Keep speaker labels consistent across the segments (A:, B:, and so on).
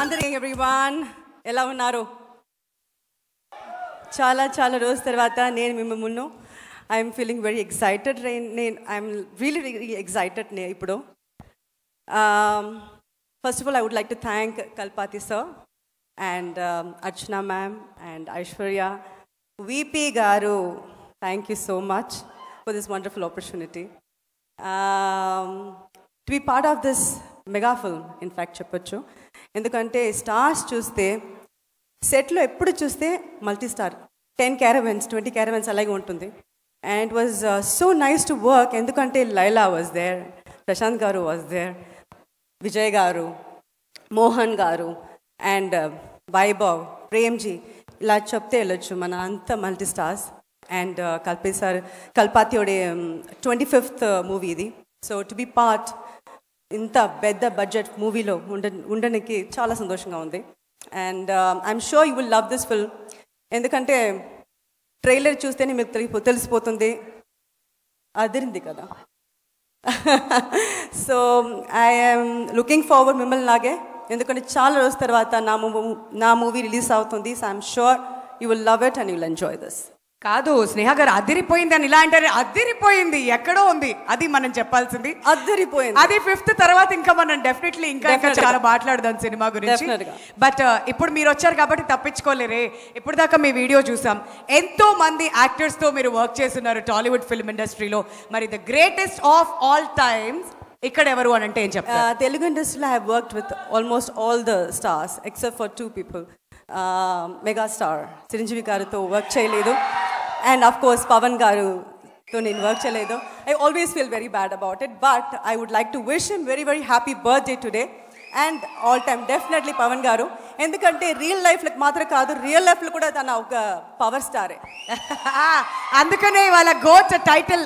A: అందరికీ ఎవ్రీవన్ ఎలా ఉన్నారు? చాలా చాలా రోజుల తర్వాత నేను మీ ముందు I'm feeling very excited. I'm really excited ఇప్పుడు. First of all I would like to thank Kalpathi sir and Archana ma'am and Aishwarya VP గారు. Thank you so much for this wonderful opportunity to be part of this mega film. In fact చెప్పొచ్చు, ఎందుకంటే stars చూస్తే సెట్లో ఎప్పుడు చూస్తే multi star 10 caravans 20 caravans అలాగే ఉంటుంది. And it was so nice to work, ఎందుకంటే లైలా వాజ్ దేర్, ప్రశాంత్ గారు వాజ్ దేర్, విజయ్ గారు, మోహన్ గారు అండ్ వైభవ్, ప్రేమ్జీ, ఇలా చెప్తే వెళ్ళొచ్చు మన అంత మల్టీ స్టార్స్. అండ్ కల్పాతియోడే 25th మూవీ ఇది. సో టు బి పార్ట్ ఇంత పెద్ద బడ్జెట్ మూవీలో ఉండడానికి చాలా సంతోషంగా ఉంది. And I'm sure you will love this film, ఎందుకంటే ట్రైలర్ చూస్తేనే మీకు తెలిసిపోతుంది, అదిరింది కదా. సో ఐఎమ్ లుకింగ్ ఫార్వర్డ్ మిమ్మల్ని లాగే, ఎందుకంటే చాలా రోజుల తర్వాత నా మూవీ రిలీజ్ అవుతుంది. So I'm sure you will love it and you will enjoy this.
B: కాదు స్నేహ గారు, అదిరిపోయింది అని ఇలా అంటారు. అదిరిపోయింది ఎక్కడో ఉంది, అది మనం చెప్పాల్సింది.
A: అదిరిపోయింది,
B: అది 5th తర్వాత ఇంకా మనం డెఫినెట్లీ ఇంకా చాలా మాట్లాడదాం సినిమా గురించి. బట్ ఇప్పుడు మీరు వచ్చారు కాబట్టి తప్పించుకోలేరే. ఇప్పుడు దాకా మీ వీడియో చూసాం, ఎంతో మంది యాక్టర్స్ తో మీరు వర్క్ చేస్తున్నారు టాలీవుడ్ ఫిల్మ్ ఇండస్ట్రీలో. మరి the greatest of all times ఇక్కడ ఎవరు అని అంటే ఏం చెప్తారు?
A: తెలుగు ఇండస్ట్రీలో I have worked with almost all the stars except for 2 people. Megastar Chiranjeevi గారితో వర్క్ చేయలేదు, అండ్ ఆఫ్ కోర్స్ పవన్ గారుతో నేను వర్క్ చేయలేదు. I always feel very bad about it, but I would like to wish him very very happy birthday today and all time definitely Pawan garu, ఎందుకంటే real లైఫ్లో మాత్రం కాదు, real లైఫ్లో కూడా తన ఒక పవర్ స్టారే.
B: అందుకనే వాళ్ళ గోట్ టైటిల్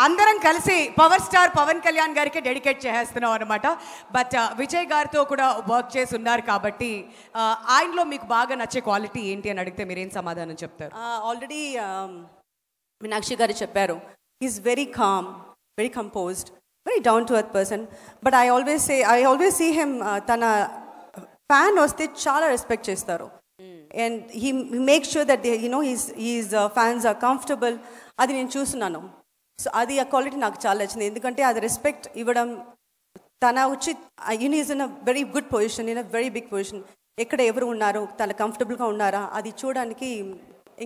B: అందరం కలిసి పవర్ స్టార్ పవన్ కళ్యాణ్ గారికి డెడికేట్ చేస్తున్నాం అనమాట. బట్ విజయ్ గారితో కూడా వర్క్ చేసి ఉన్నారు కాబట్టి ఆయనలో మీకు బాగా నచ్చే క్వాలిటీ ఏంటి అని అడిగితే మీరేం సమాధానం చెప్తారు?
A: ఆల్రెడీ మీనాక్షి గారు చెప్పారు, is very calm, very composed, very down to earth person. But I always see him, తన ఫ్యాన్ వస్తే చాలా రెస్పెక్ట్ చేస్తారు. And he make sure that his fans are comfortable. అది నేను చూస్తున్నాను. సో అది ఆ క్వాలిటీ నాకు చాలా నచ్చింది, ఎందుకంటే అది రెస్పెక్ట్ ఇవ్వడం. తన వచ్చి is in a very good position, in a very big position. ఎక్కడ ఎవరు ఉన్నారు, తన కంఫర్టబుల్గా ఉన్నారా అది చూడడానికి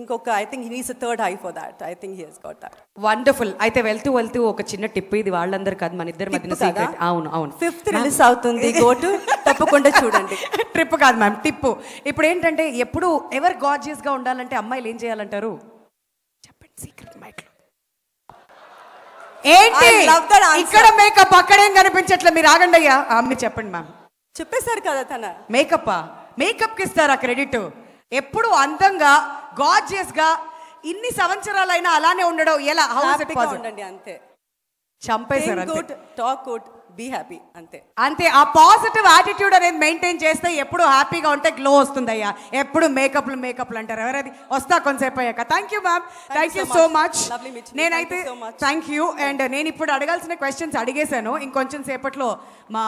A: ఇంకొక I think he needs a third eye for that. I think he has got that.
B: Wonderful. అయితే వెళ్తూ ఒక చిన్న టిప్, ఇది వాళ్ళందరూ కాదు మన ఇద్దరు మధ్యన సీక్రెట్. అవును 5th
A: రిలీజ్ అవుతుంది, గోటు తప్పకుండా చూడండి.
B: ట్రిప్ కాదు మ్యామ్, టిప్పు. ఇప్పుడు ఏంటంటే ఎప్పుడు ఎవరు గార్జియస్గా ఉండాలంటే అమ్మాయిలు ఏం చేయాలంటారు చెప్పండి? సీక్రెట్ మైక్ ఏంటి? ఇక్కడ మేకప్, అక్కడేం కనిపించట్లే. మీరు ఆగండి అయ్యా, మీరు చెప్పండి మ్యామ్.
A: చెప్పేశారు కదా, తన
B: మేకప్కి ఇస్తారా క్రెడిట్? ఎప్పుడు అందంగా గార్జియస్ గా ఇన్ని సంవత్సరాలైనా అలానే ఉండడం ఎలా?
A: ఉండండి అంతే.
B: చంపేశారు.
A: Good talk, good be happy, అంతే.
B: ఆ పాజిటివ్ యాటిట్యూడ్ అనేది మెయింటైన్ చేస్తే ఎప్పుడు హ్యాపీగా ఉంటే గ్లో వస్తుంది అయ్యా. ఎప్పుడు మేకప్లు అంటారు ఎవరది? వస్తా కొంతసేపు అయ్యాక. Thank you ma'am, thank you so much. నేనైతే థ్యాంక్ యూ. అండ్ నేను ఇప్పుడు అడగాల్సిన క్వశ్చన్స్ అడిగేశాను, ఇంకొంచెం సేపట్లో మా